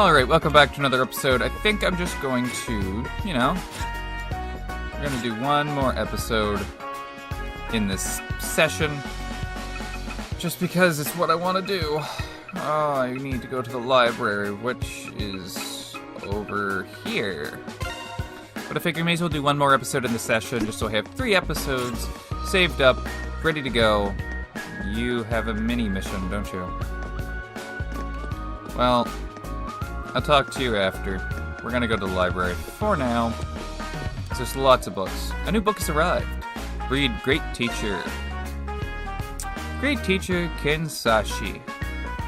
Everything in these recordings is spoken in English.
Alright, welcome back to another episode. I think I'm just going to, we're going to do one more episode in this session. Just because it's what I want to do. Oh, I need to go to the library, which is over here. But I figure I may as well do one more episode in the session, just so I have 3 episodes saved up, ready to go. You have a mini mission, don't you? Well, I'll talk to you after. We're gonna go to the library. For now, there's lots of books. A new book has arrived. Read Great Teacher. Great Teacher Kinsashi.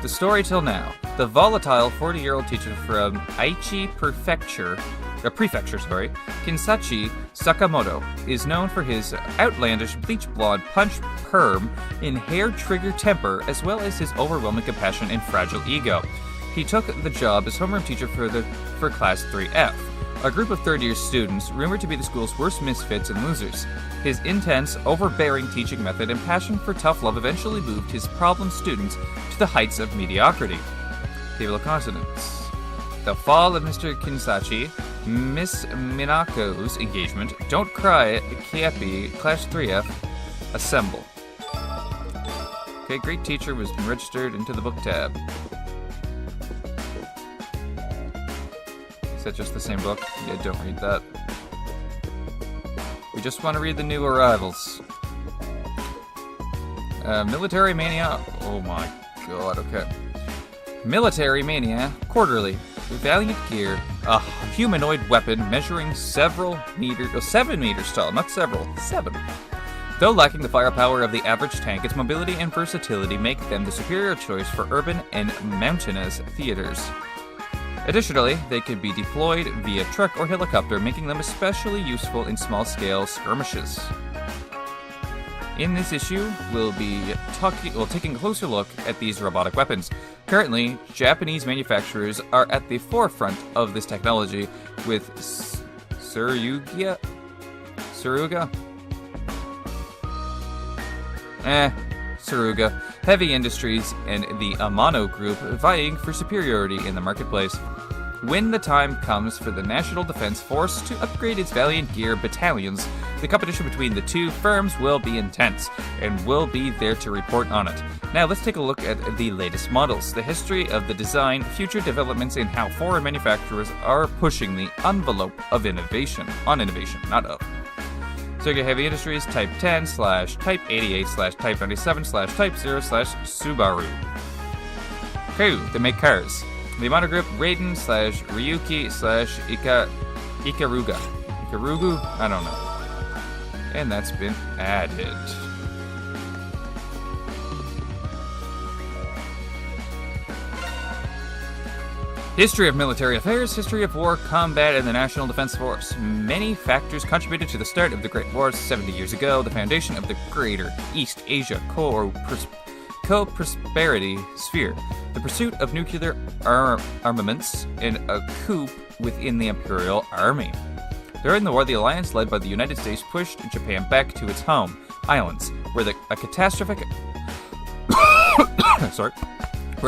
The story till now. The volatile 40-year-old teacher from Aichi Prefecture, Kinsashi Sakamoto, is known for his outlandish bleach blonde punch perm in hair trigger temper, as well as his overwhelming compassion and fragile ego. He took the job as homeroom teacher for Class 3F, a group of third-year students rumored to be the school's worst misfits and losers. His intense, overbearing teaching method and passion for tough love eventually moved his problem students to the heights of mediocrity. Table of Consonants. The fall of Mr. Kinsashi, Miss Minako's engagement, Don't Cry, Kiapi, Class 3F, Assemble. Okay, Great Teacher was registered into the book tab. Is that just the same book? Yeah, don't read that. We just want to read the new arrivals. Military Mania. Oh my god, okay. Military Mania Quarterly. Valiant Gear. A humanoid weapon measuring 7 meters tall. Not several, 7. Though lacking the firepower of the average tank, its mobility and versatility make them the superior choice for urban and mountainous theaters. Additionally, they can be deployed via truck or helicopter, making them especially useful in small-scale skirmishes. In this issue, we'll be taking a closer look at these robotic weapons. Currently, Japanese manufacturers are at the forefront of this technology, with Tsuruga? Tsuruga, Heavy Industries, and the Amano Group vying for superiority in the marketplace. When the time comes for the National Defense Force to upgrade its Valiant Gear battalions, the competition between the two firms will be intense, and we'll be there to report on it. Now let's take a look at the latest models, the history of the design, future developments, and how foreign manufacturers are pushing the envelope of innovation. On innovation, not of. Tsuruga Heavy Industries, Type 10 / Type 88 / Type 97 / Type 0 / Subaru. Okay, they make cars. The Amano Group, Raiden / Ryuki / Ikaruga. Ikarugu? I don't know. And that's been added. History of military affairs, history of war, combat, and the National Defense Force. Many factors contributed to the start of the Great War 70 years ago, the foundation of the Greater East Asia Co-Prosperity Sphere, the pursuit of nuclear armaments, and a coup within the Imperial Army. During the war, the alliance led by the United States pushed Japan back to its home islands, where a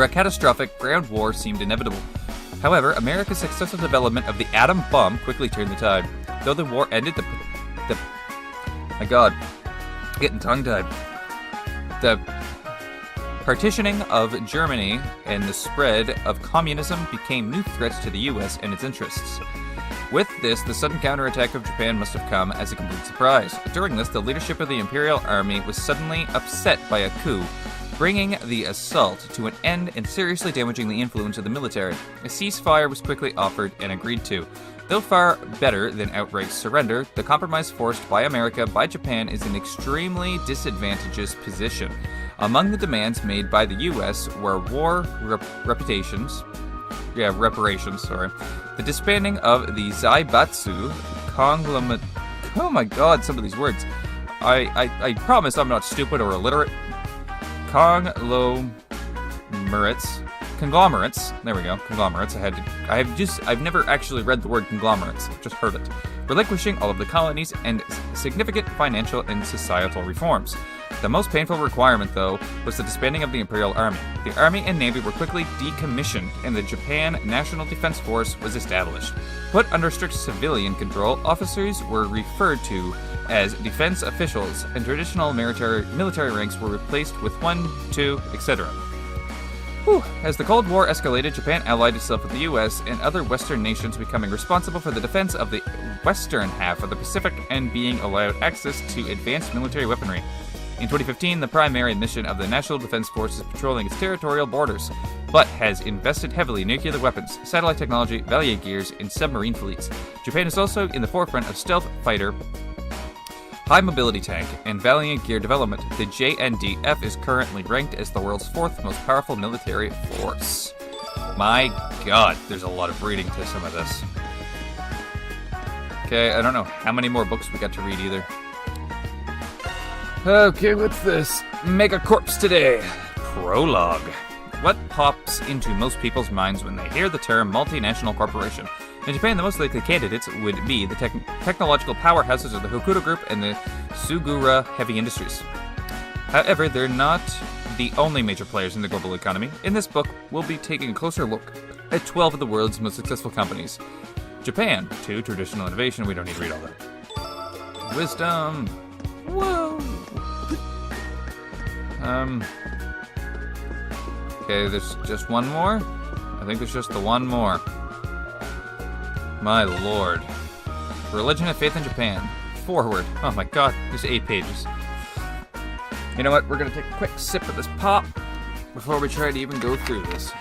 catastrophic ground war seemed inevitable. However, America's successful development of the atom bomb quickly turned the tide. Though the war ended, my God, getting tongue-tied. The partitioning of Germany and the spread of communism became new threats to the U.S. and its interests. With this, the sudden counterattack of Japan must have come as a complete surprise. During this, the leadership of the Imperial Army was suddenly upset by a coup, bringing the assault to an end and seriously damaging the influence of the military. A ceasefire was quickly offered and agreed to. Though far better than outright surrender, the compromise forced by America by Japan is an extremely disadvantageous position. Among the demands made by the U.S. were reparations, the disbanding of the Zaibatsu conglomerate. Oh my God, some of these words. I promise I'm not stupid or illiterate. Conglomerates. There we go. Conglomerates. I've never actually read the word conglomerates. Just heard it. Relinquishing all of the colonies and significant financial and societal reforms. The most painful requirement, though, was the disbanding of the Imperial Army. The Army and Navy were quickly decommissioned, and the Japan National Defense Force was established. Put under strict civilian control, officers were referred to as defense officials, and traditional military ranks were replaced with 1, 2, etc. As the Cold War escalated, Japan allied itself with the U.S. and other Western nations, becoming responsible for the defense of the western half of the Pacific and being allowed access to advanced military weaponry. In 2015, the primary mission of the National Defense Force is patrolling its territorial borders, but has invested heavily in nuclear weapons, satellite technology, Valiant gears, and submarine fleets. Japan is also in the forefront of stealth fighter, high mobility tank, and Valiant gear development. The JNDF is currently ranked as the world's 4th most powerful military force. My god, there's a lot of reading to some of this. Okay, I don't know how many more books we got to read either. Okay, what's this? Megacorps today. Prologue. What pops into most people's minds when they hear the term multinational corporation? In Japan, the most likely candidates would be the technological powerhouses of the Hokuto Group and the Sugura Heavy Industries. However, they're not the only major players in the global economy. In this book, we'll be taking a closer look at 12 of the world's most successful companies. Japan, 2, traditional innovation. We don't need to read all that. Wisdom. Whoa. Okay, there's just one more? I think there's just the one more. My lord. Religion and faith in Japan. Forward. Oh my god, there's 8 pages. You know what? We're gonna take a quick sip of this pop before we try to even go through this.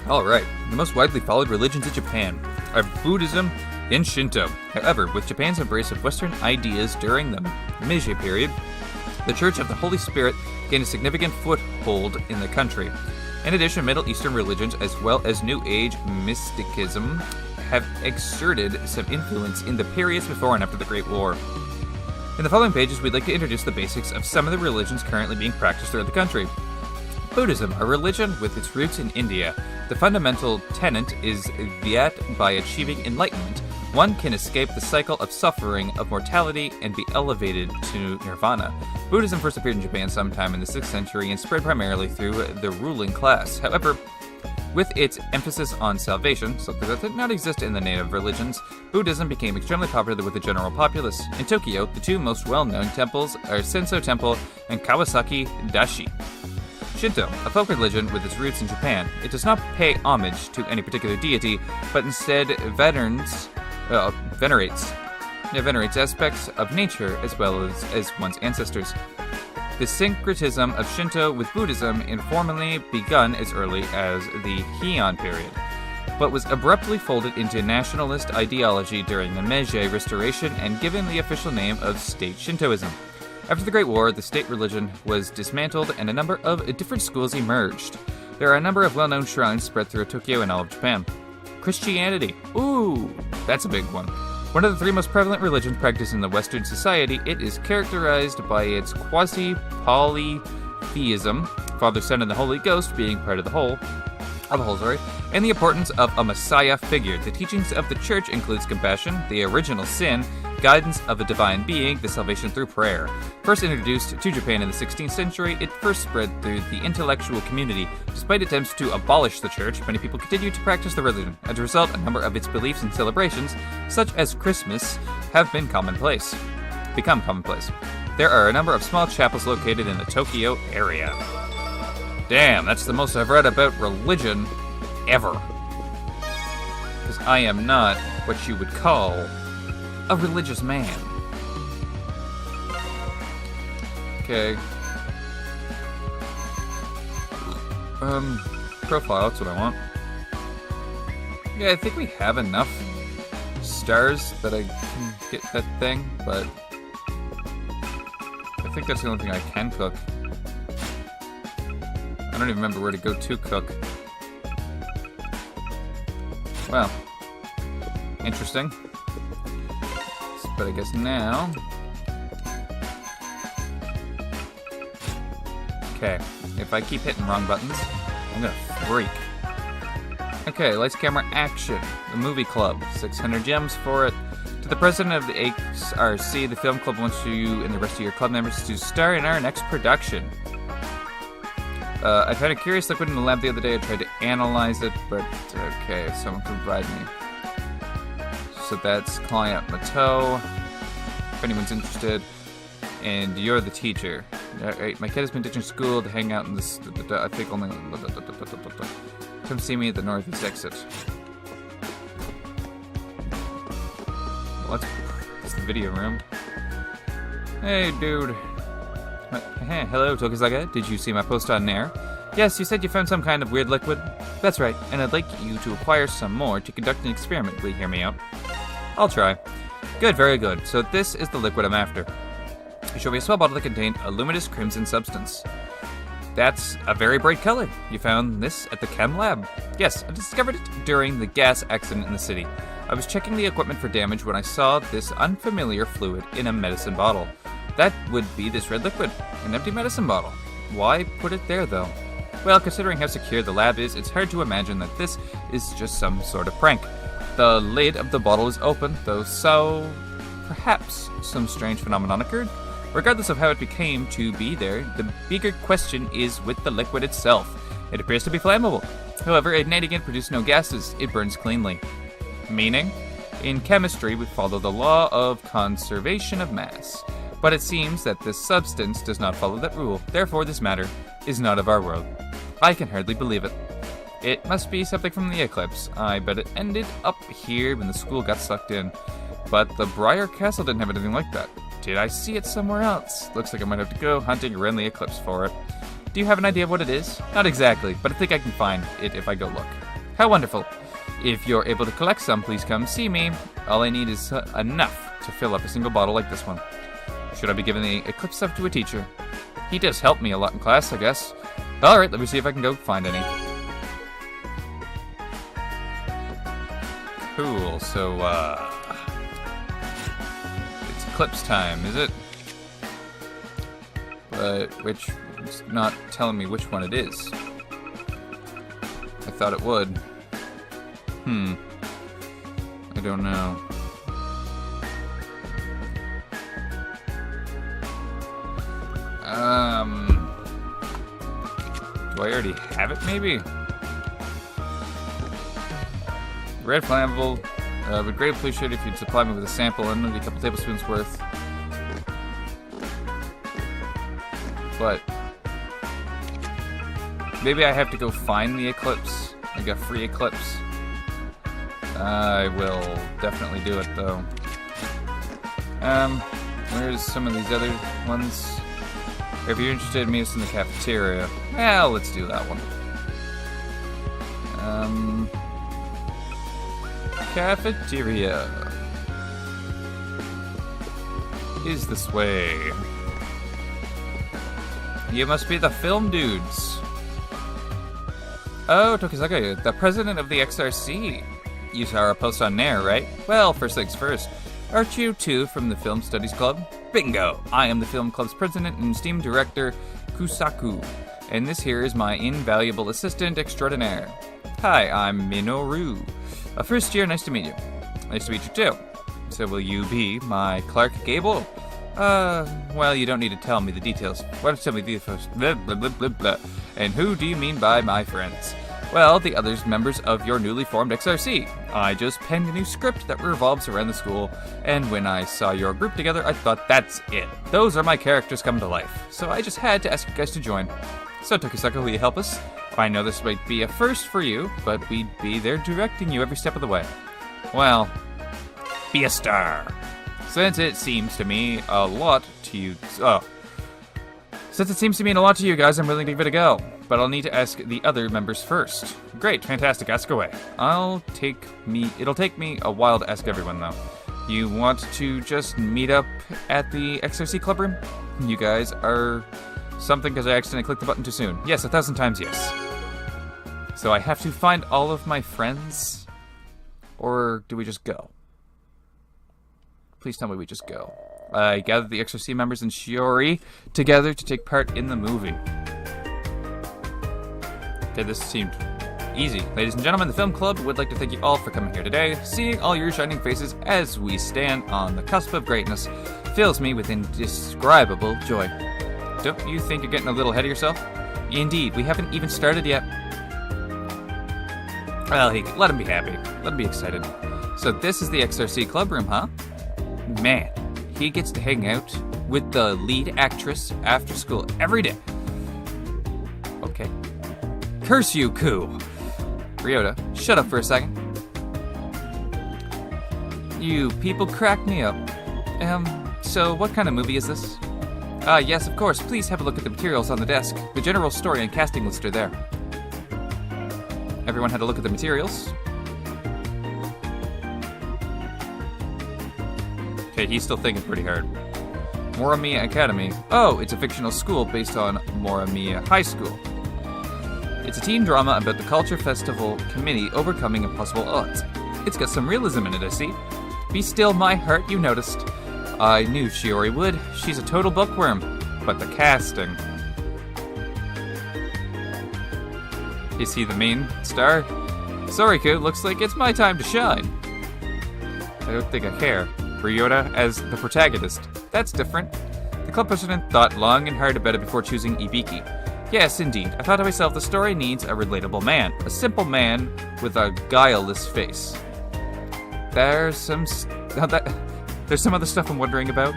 Alright, the most widely followed religions in Japan are Buddhism and Shinto. However, with Japan's embrace of Western ideas during the Meiji period, the Church of the Holy Spirit gained a significant foothold in the country. In addition, Middle Eastern religions, as well as New Age mysticism, have exerted some influence in the periods before and after the Great War. In the following pages, we'd like to introduce the basics of some of the religions currently being practiced throughout the country. Buddhism, a religion with its roots in India. The fundamental tenet is that by achieving enlightenment, one can escape the cycle of suffering, of mortality, and be elevated to nirvana. Buddhism first appeared in Japan sometime in the 6th century and spread primarily through the ruling class. However, with its emphasis on salvation, something that did not exist in the native religions, Buddhism became extremely popular with the general populace. In Tokyo, the 2 most well-known temples are Senso Temple and Kawasaki Dashi. Shinto, a folk religion with its roots in Japan. It does not pay homage to any particular deity, but instead venerates aspects of nature as well as one's ancestors. The syncretism of Shinto with Buddhism informally begun as early as the Heian period, but was abruptly folded into nationalist ideology during the Meiji Restoration and given the official name of State Shintoism. After the Great War, the state religion was dismantled and a number of different schools emerged. There are a number of well-known shrines spread through Tokyo and all of Japan. Christianity. Ooh, that's a big one. One of the 3 most prevalent religions practiced in the Western society, it is characterized by its quasi-polytheism, Father, Son, and the Holy Ghost being part of the whole, and the importance of a Messiah figure. The teachings of the Church includes compassion, the original sin, guidance of a divine being, the salvation through prayer. First introduced to Japan in the 16th century, it first spread through the intellectual community. Despite attempts to abolish the Church, many people continued to practice the religion. As a result, a number of its beliefs and celebrations, such as Christmas, have become commonplace. There are a number of small chapels located in the Tokyo area. Damn, that's the most I've read about religion ever. Because I am not what you would call a religious man. Okay. Profile, that's what I want. Yeah, I think we have enough stars that I can get that thing, but I think that's the only thing I can cook. I don't even remember where to go to cook. Well, interesting. But I guess now... Okay, if I keep hitting wrong buttons, I'm gonna freak. Okay, lights, camera, action. The movie club. 600 gems for it. To To the president of the XRC, the film club wants you and the rest of your club members to star in our next production. I found a curious liquid in the lab the other day. I tried to analyze it, but okay, someone can provide me. So that's client Mateau, if anyone's interested. And you're the teacher. Alright, my kid has been ditching school to hang out in this, I think only, come see me at the northeast exit. It's the video room. Hey, dude. Hey, hello, Tokizaga. Did you see my post on Nair? Yes, you said you found some kind of weird liquid. That's right, and I'd like you to acquire some more to conduct an experiment. Will you hear me out? I'll try. Good, very good. So this is the liquid I'm after. You show me a small bottle that contained a luminous crimson substance. That's a very bright color. You found this at the chem lab? Yes, I discovered it during the gas accident in the city. I was checking the equipment for damage when I saw this unfamiliar fluid in a medicine bottle. That would be this red liquid, an empty medicine bottle. Why put it there, though? Well, considering how secure the lab is, it's hard to imagine that this is just some sort of prank. The lid of the bottle is open, though, so perhaps some strange phenomenon occurred. Regardless of how it became to be there, the bigger question is with the liquid itself. It appears to be flammable. However, igniting it produces no gases. It burns cleanly. Meaning? In chemistry, we follow the law of conservation of mass. But it seems that this substance does not follow that rule. Therefore, this matter is not of our world. I can hardly believe it. It must be something from the eclipse. I bet it ended up here when the school got sucked in. But the Briar Castle didn't have anything like that. Did I see it somewhere else? Looks like I might have to go hunting around the eclipse for it. Do you have an idea of what it is? Not exactly, but I think I can find it if I go look. How wonderful. If you're able to collect some, please come see me. All I need is enough to fill up a single bottle like this one. Should I be giving the eclipse stuff to a teacher? He does help me a lot in class, I guess. Alright, let me see if I can go find any. Cool, so, it's eclipse time, is it? But, it's not telling me which one it is. I thought it would. I don't know. Do I already have it, maybe? Red flammable. Would greatly appreciate if you'd supply me with a sample and maybe a couple tablespoons worth. But maybe I have to go find the eclipse. Like a free eclipse. I will definitely do it, though. Where's some of these other ones? If you're interested in meeting us in the cafeteria, well, let's do that one. Cafeteria is this way. You must be the film dudes. Oh, Tokizaga, the president of the XRC. You saw our post on Nair, right? Well, first things first. Aren't you two from the Film Studies Club? Bingo! I am the film club's president and esteemed director, Kusaku. And this here is my invaluable assistant extraordinaire. Hi, I'm Minoru. First year, nice to meet you. Nice to meet you too. So will you be my Clark Gable? Well, you don't need to tell me the details. Why don't you tell me the first? Blah, blah, blah, blah, blah. And who do you mean by my friends? Well, the others members of your newly formed XRC. I just penned a new script that revolves around the school, and when I saw your group together, I thought that's it. Those are my characters come to life. So I just had to ask you guys to join. So Tokizaga, will you help us? I know this might be a first for you, but we'd be there directing you every step of the way. Well, be a star. Since it seems to mean a lot to you guys, I'm willing to give it a go. But I'll need to ask the other members first. Great, fantastic, ask away. It'll take me a while to ask everyone, though. You want to just meet up at the XRC Club room? You guys are something because I accidentally clicked the button too soon. Yes, 1,000 times yes. So I have to find all of my friends? Or do we just go? Please tell me we just go. I gathered the XRC members and Shiori together to take part in the movie. Okay, this seemed easy. Ladies and gentlemen, the film club would like to thank you all for coming here today. Seeing all your shining faces as we stand on the cusp of greatness fills me with indescribable joy. Don't you think you're getting a little ahead of yourself? Indeed, we haven't even started yet. Well, let him be happy. Let him be excited. So this is the XRC club room, huh? Man, he gets to hang out with the lead actress after school every day. Okay. Curse you, Koo! Ryota, shut up for a second. You people crack me up. So what kind of movie is this? Yes, of course. Please have a look at the materials on the desk. The general story and casting list are there. Everyone had a look at the materials. Okay, he's still thinking pretty hard. Morimiya Academy. Oh, it's a fictional school based on Morimiya High School. It's a teen drama about the Culture Festival Committee overcoming impossible odds. It's got some realism in it, I see. Be still, my heart, you noticed. I knew Shiori would. She's a total bookworm. But the casting... Is he the main star? Sorry, Koo, looks like it's my time to shine. I don't think I care. Ryota as the protagonist. That's different. The club president thought long and hard about it before choosing Ibiki. Yes, indeed. I thought to myself, the story needs a relatable man. A simple man with a guileless face. There's some other stuff I'm wondering about.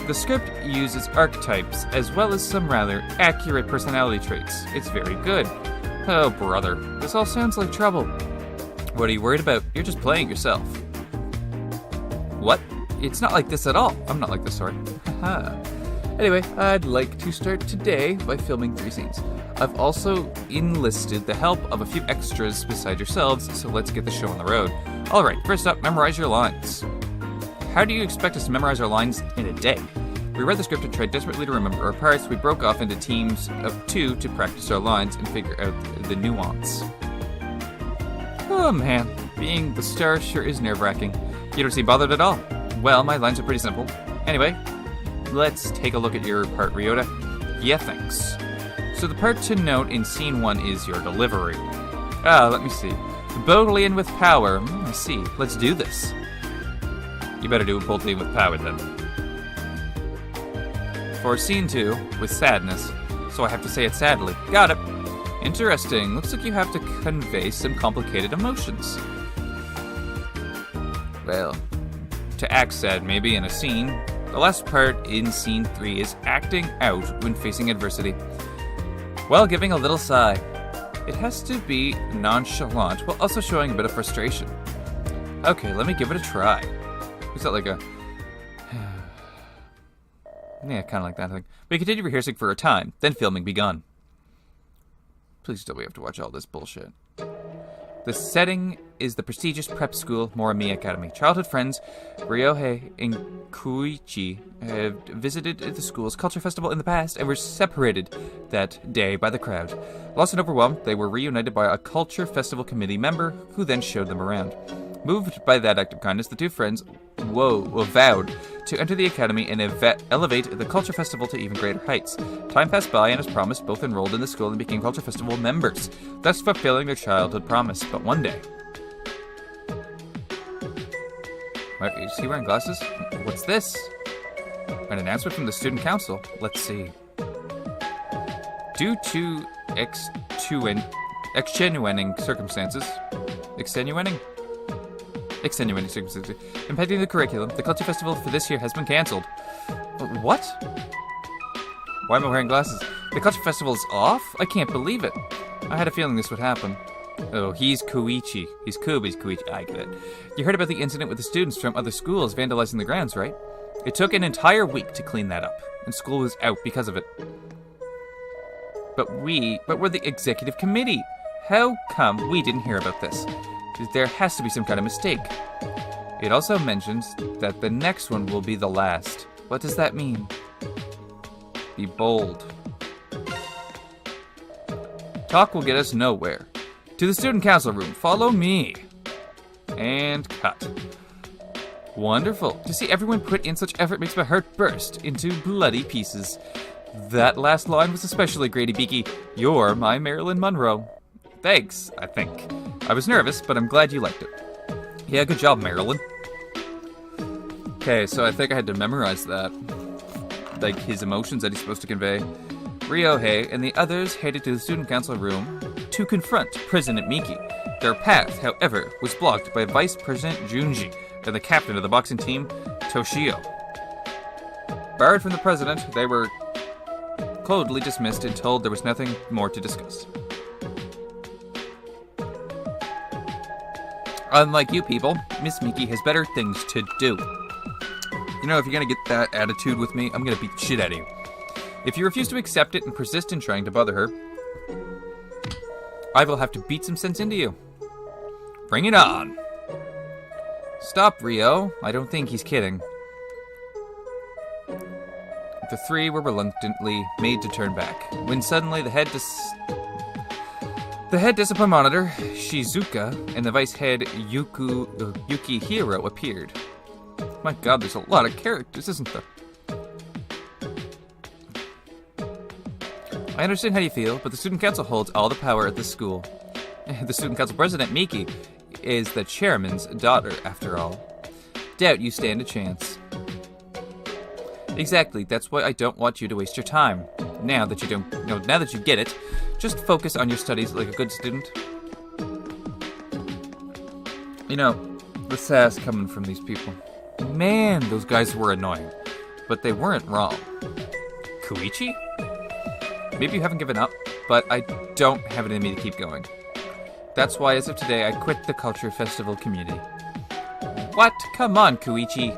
The script uses archetypes, as well as some rather accurate personality traits. It's very good. Oh, brother. This all sounds like trouble. What are you worried about? You're just playing yourself. What? It's not like this at all. I'm not like this, sorry. Haha. Anyway, I'd like to start today by filming 3 scenes. I've also enlisted the help of a few extras beside yourselves, so let's get the show on the road. Alright, first up, memorize your lines. How do you expect us to memorize our lines in a day? We read the script and tried desperately to remember our parts. We broke off into teams of 2 to practice our lines and figure out the nuance. Oh man, being the star sure is nerve-wracking. You don't seem bothered at all. Well, my lines are pretty simple. Anyway, let's take a look at your part, Ryota. Yeah, thanks. So the part to note in scene 1 is your delivery. Let me see. Boldly and with power. I see. Let's do this. You better do it boldly and with power, then. For scene 2, with sadness. So I have to say it sadly. Got it. Interesting. Looks like you have to convey some complicated emotions. Well, to act sad maybe in a scene. The last part in scene 3 is acting out when facing adversity. While giving a little sigh. It has to be nonchalant while also showing a bit of frustration. Okay, let me give it a try. Is that like a... yeah, kind of like that thing. We continued rehearsing for a time, then filming begun. Please don't we have to watch all this bullshit. The setting is the prestigious prep school Morimiya Academy. Childhood friends Ryohei and Koichi have visited the school's culture festival in the past and were separated that day by the crowd. Lost and overwhelmed, they were reunited by a culture festival committee member who then showed them around. Moved by that act of kindness, the 2 friends vowed to enter the academy and elevate the culture festival to even greater heights. Time passed by, and as promised, both enrolled in the school and became culture festival members, thus fulfilling their childhood promise. But one day... What, is he wearing glasses? What's this? An announcement from the student council. Let's see. Due to extenuating circumstances impeding the curriculum, the culture festival for this year has been cancelled. What? Why am I wearing glasses? The culture festival is off? I can't believe it. I had a feeling this would happen. Oh, he's Koichi. He's Koichi. I get it. You heard about the incident with the students from other schools vandalizing the grounds, right? It took an entire week to clean that up, and school was out because of it. But we're the executive committee. How come we didn't hear about this? There has to be some kind of mistake. It also mentions that the next one will be the last. What does that mean? Be bold. Talk will get us nowhere. To the student council room. Follow me. And cut. Wonderful. To see everyone put in such effort makes my heart burst into bloody pieces. That last line was especially great, Ibiki. You're my Marilyn Monroe. Thanks, I think. I was nervous, but I'm glad you liked it. Yeah, good job, Marilyn. Okay, so I think I had to memorize that. Like, his emotions that he's supposed to convey. Ryohei and the others headed to the student council room to confront President Miki. Their path, however, was blocked by Vice President Junji and the captain of the boxing team, Toshio. Barred from the president, they were coldly dismissed and told there was nothing more to discuss. Unlike you people, Miss Miki has better things to do. You know, if you're gonna get that attitude with me, I'm gonna beat the shit out of you. If you refuse to accept it and persist in trying to bother her, I will have to beat some sense into you. Bring it on. Stop, Ryo. I don't think he's kidding. The three were reluctantly made to turn back, when suddenly the head discipline monitor, Shizuka, and the vice head, Yukihiro, appeared. My god, there's a lot of characters, isn't there? I understand how you feel, but the student council holds all the power at this school. The student council president, Miki, is the chairman's daughter, after all. Doubt you stand a chance. Exactly, that's why I don't want you to waste your time. Now that you get it, just focus on your studies like a good student. You know, the sass coming from these people. Man, those guys were annoying. But they weren't wrong. Koichi? Maybe you haven't given up, but I don't have it in me to keep going. That's why, as of today, I quit the Culture Festival community. What? Come on, Koichi.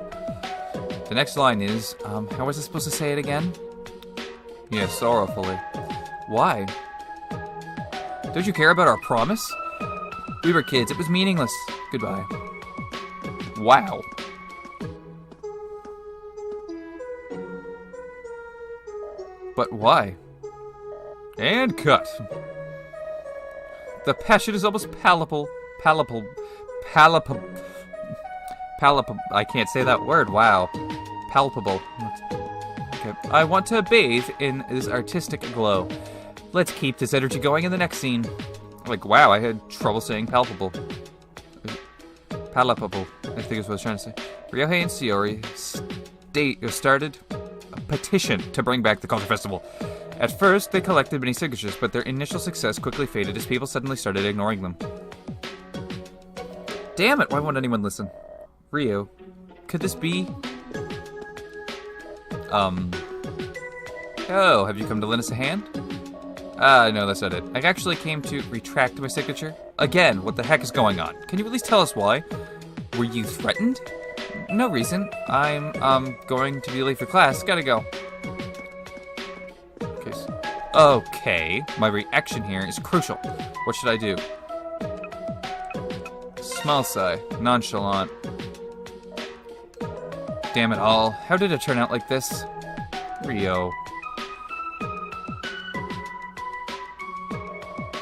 The next line is, how was I supposed to say it again? Yeah, sorrowfully. Why? Don't you care about our promise? We were kids, it was meaningless. Goodbye. Wow. But why? And cut. The passion is almost palpable. I can't say that word. Wow. Palpable. Okay. I want to bathe in this artistic glow. Let's keep this energy going in the next scene. Like, wow, I had trouble saying palpable. Palpable, I think is what I was trying to say. Ryohei and Shiori started a petition to bring back the Culture Festival. At first, they collected many signatures, but their initial success quickly faded as people suddenly started ignoring them. Damn it, why won't anyone listen? Ryo, could this be? Oh, have you come to lend us a hand? No, that's not it. I actually came to retract my signature. Again, what the heck is going on? Can you at least tell us why? Were you threatened? No reason. I'm, going to be late for class. Gotta go. Okay, my reaction here is crucial. What should I do? Small sigh. Nonchalant. Damn it all. How did it turn out like this? Ryo.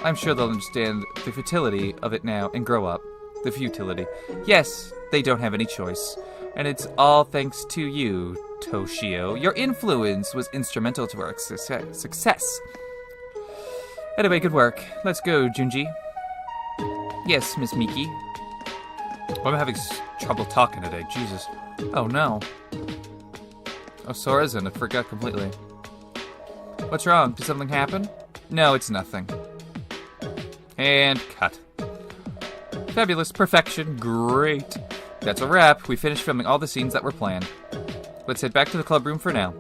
I'm sure they'll understand the futility of it now and grow up. The futility. Yes, they don't have any choice. And it's all thanks to you, Toshio. Your influence was instrumental to our success. Anyway, good work. Let's go, Junji. Yes, Miss Miki. I'm having trouble talking today, Jesus. Oh no. Oh, Sora isn't. I forgot completely. What's wrong? Did something happen? No, it's nothing. And cut. Fabulous. Perfection. Great. That's a wrap. We finished filming all the scenes that were planned. Let's head back to the club room for now.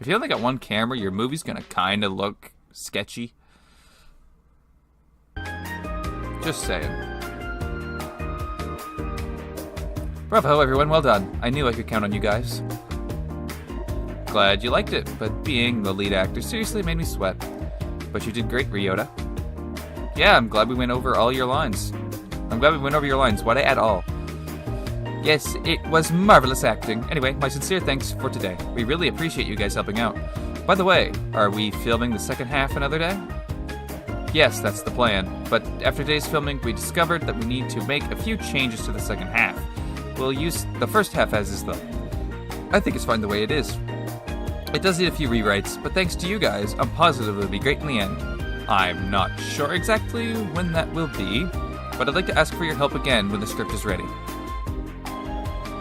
If you only got one camera, your movie's gonna kinda look sketchy. Just saying. Bravo, everyone. Well done. I knew I could count on you guys. Glad you liked it, but being the lead actor seriously made me sweat. But you did great, Ryota. Yeah, I'm glad we went over all your lines. Why'd I add all? Yes, it was marvelous acting. Anyway, my sincere thanks for today. We really appreciate you guys helping out. By the way, are we filming the second half another day? Yes, that's the plan. But after today's filming, we discovered that we need to make a few changes to the second half. We'll use the first half as is, though. I think it's fine the way it is. It does need a few rewrites, but thanks to you guys, I'm positive it'll be great in the end. I'm not sure exactly when that will be, but I'd like to ask for your help again when the script is ready.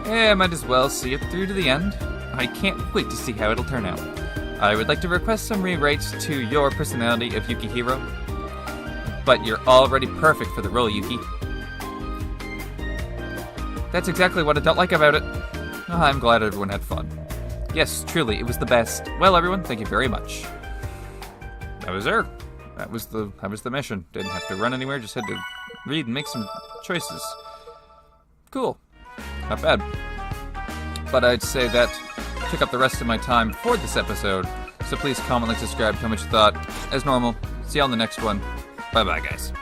I might as well see it through to the end. I can't wait to see how it'll turn out. I would like to request some rewrites to your personality of Yukihiro. But you're already perfect for the role, Yuki. That's exactly what I don't like about it. I'm glad everyone had fun. Yes, truly, it was the best. Well, everyone, thank you very much. That was her. That was the mission. Didn't have to run anywhere, just had to read and make some choices. Cool. Not bad. But I'd say that took up the rest of my time for this episode. So please comment, like, subscribe, tell me what you thought. As normal, see you on the next one. Bye-bye, guys.